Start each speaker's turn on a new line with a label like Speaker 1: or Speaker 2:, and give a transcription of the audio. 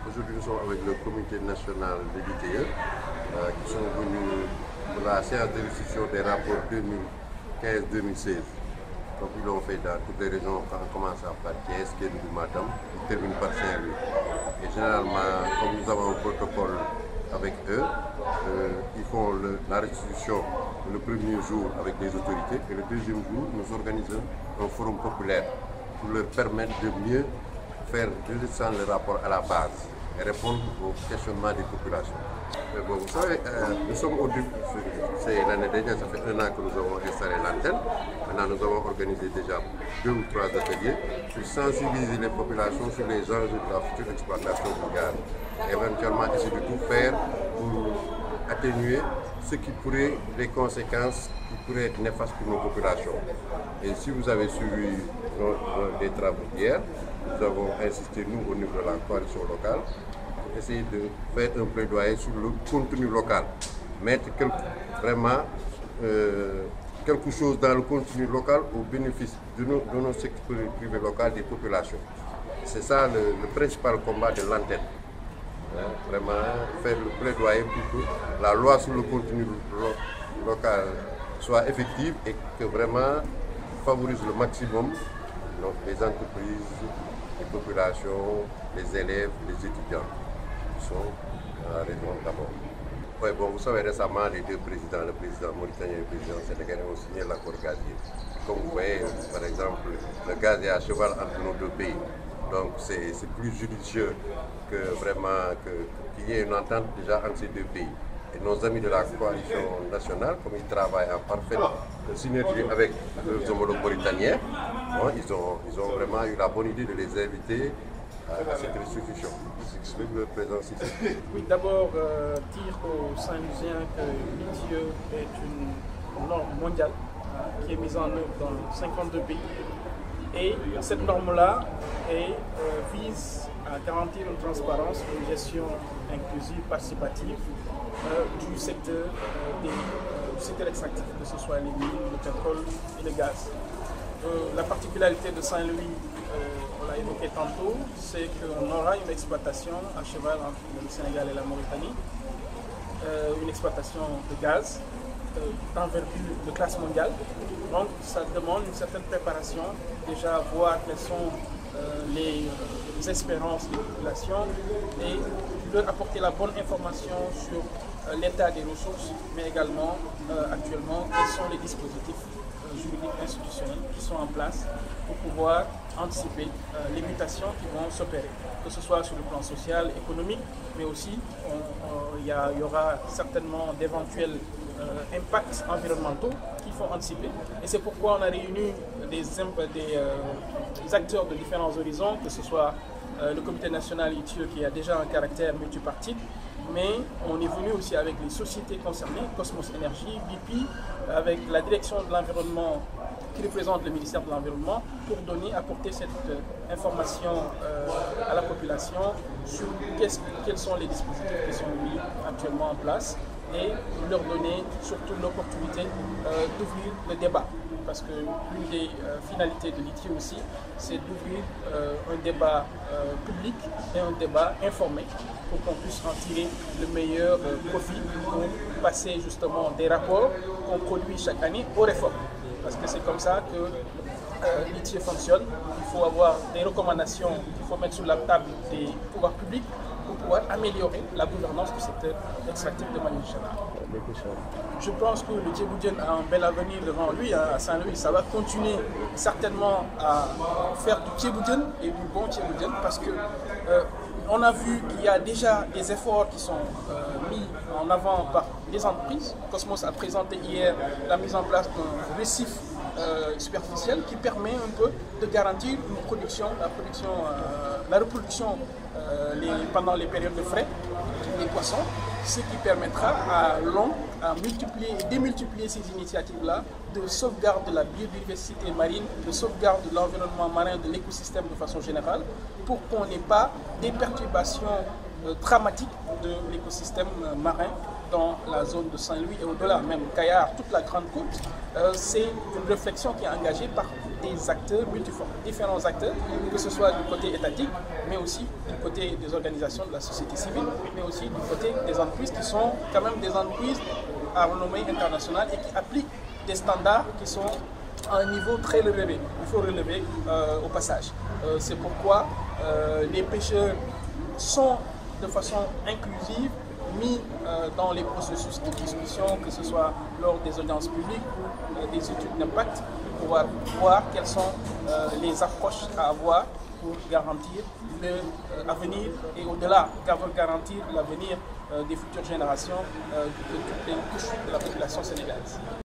Speaker 1: Aujourd'hui, nous sommes avec le comité national de l'ITIE qui sont venus pour la séance de restitution des rapports 2015-2016. Donc, ils l'ont fait dans toutes les régions, en commençant par Thiès, Kédougou, Matam, ils terminent par Saint-Louis. Et généralement, comme nous avons un protocole avec eux, ils font la restitution le premier jour avec les autorités et le deuxième jour, nous organisons un forum populaire pour leur permettre de mieux faire redescendre le rapport à la base et répondre aux questionnements des populations. Mais bon, vous savez, nous sommes au début, c'est l'année dernière, ça fait 1 an que nous avons installé l'antenne. Maintenant, nous avons organisé déjà 2 ou 3 ateliers pour sensibiliser les populations sur les enjeux de la future exploitation du gaz. Éventuellement, essayer de tout faire pour atténuer ce qui pourrait, les conséquences qui pourraient être néfastes pour nos populations. Et si vous avez suivi des travaux hier, nous avons insisté, nous, au niveau de la coalition locale, pour essayer de faire un plaidoyer sur le contenu local. Mettre vraiment quelque chose dans le contenu local au bénéfice de nos secteurs privés locaux, des populations. C'est ça le principal combat de l'antenne. Vraiment faire le plaidoyer pour que la loi sur le contenu local soit effective et que vraiment favorise le maximum donc, les entreprises, les populations, les élèves, les étudiants qui sont dans la région d'abord. Ouais, bon, vous savez, récemment, les 2 présidents, le président mauritanien et le président sénégalais, ont signé l'accord gazier. Comme vous voyez, par exemple, le gaz est à cheval entre nos 2 pays. Donc c'est plus judicieux que vraiment qu'il y ait une entente déjà entre ces 2 pays. Et nos amis de la coalition nationale, comme ils travaillent en parfaite synergie avec leurs homologues mauritaniens, bon, ils ont vraiment eu la bonne idée de les inviter à cette restitution. C'est ce que leur présence ici.
Speaker 2: Oui, d'abord, dire aux Saint-Louisiens que l'ITIE est une norme mondiale qui est mise en œuvre dans 52 pays. Et cette norme-là vise à garantir une transparence, une gestion inclusive, participative du secteur extractif, que ce soit les mines, le pétrole et le gaz. La particularité de Saint-Louis, on l'a évoqué tantôt, c'est qu'on aura une exploitation à cheval entre le Sénégal et la Mauritanie, une exploitation de gaz d'envergure de classe mondiale. Donc ça demande une certaine préparation, déjà voir quelles sont les espérances des populations et leur apporter la bonne information sur l'état des ressources, mais également actuellement quels sont les dispositifs juridiques institutionnels qui sont en place pour pouvoir anticiper les mutations qui vont s'opérer, que ce soit sur le plan social, économique, mais aussi il y aura certainement d'éventuels impacts environnementaux qu'il faut anticiper. Et c'est pourquoi on a réuni des acteurs de différents horizons, que ce soit le comité national ITIE qui a déjà un caractère multipartite, mais on est venu aussi avec les sociétés concernées, Cosmos Énergie, BP, avec la direction de l'environnement qui représente le ministère de l'Environnement, pour apporter cette information à la population sur quels sont les dispositifs qui sont mis actuellement en place et leur donner surtout l'opportunité d'ouvrir le débat. Parce que l'une des finalités de l'ITIE aussi, c'est d'ouvrir un débat public et un débat informé pour qu'on puisse en tirer le meilleur profit pour passer justement des rapports qu'on produit chaque année aux réformes. Parce que c'est comme ça que l'ITIE fonctionne. Il faut avoir des recommandations qu'il faut mettre sur la table des pouvoirs publics pour pouvoir améliorer la gouvernance du secteur extractif de manière générale. Je pense que le Djeboudienne a un bel avenir devant lui à Saint-Louis. Ça va continuer certainement à faire du Djeboudienne et du bon Djeboudienne parce que on a vu qu'il y a déjà des efforts qui sont mis en avant par les entreprises. Cosmos a présenté hier la mise en place d'un récif superficiel qui permet un peu de garantir une production, la reproduction pendant les périodes de frai des poissons, ce qui permettra à l'homme à multiplier et démultiplier ces initiatives-là de sauvegarde de la biodiversité marine, de sauvegarde de l'environnement marin, de l'écosystème de façon générale, pour qu'on n'ait pas des perturbations dramatiques de l'écosystème marin dans la zone de Saint-Louis et au-delà, même Kayar, toute la grande côte. C'est une réflexion qui est engagée par des acteurs multiformes, différents acteurs, que ce soit du côté étatique, mais aussi du côté des organisations de la société civile, mais aussi du côté des entreprises qui sont quand même des entreprises à renommée internationale et qui appliquent des standards qui sont à un niveau très élevé. Il faut relever au passage. C'est pourquoi les pêcheurs sont de façon inclusive mis dans les processus de discussion, que ce soit lors des audiences publiques ou des études d'impact, pour pouvoir voir quelles sont les approches à avoir pour garantir l'avenir et au-delà, garantir l'avenir des futures générations de toutes les couches de la population sénégalaise.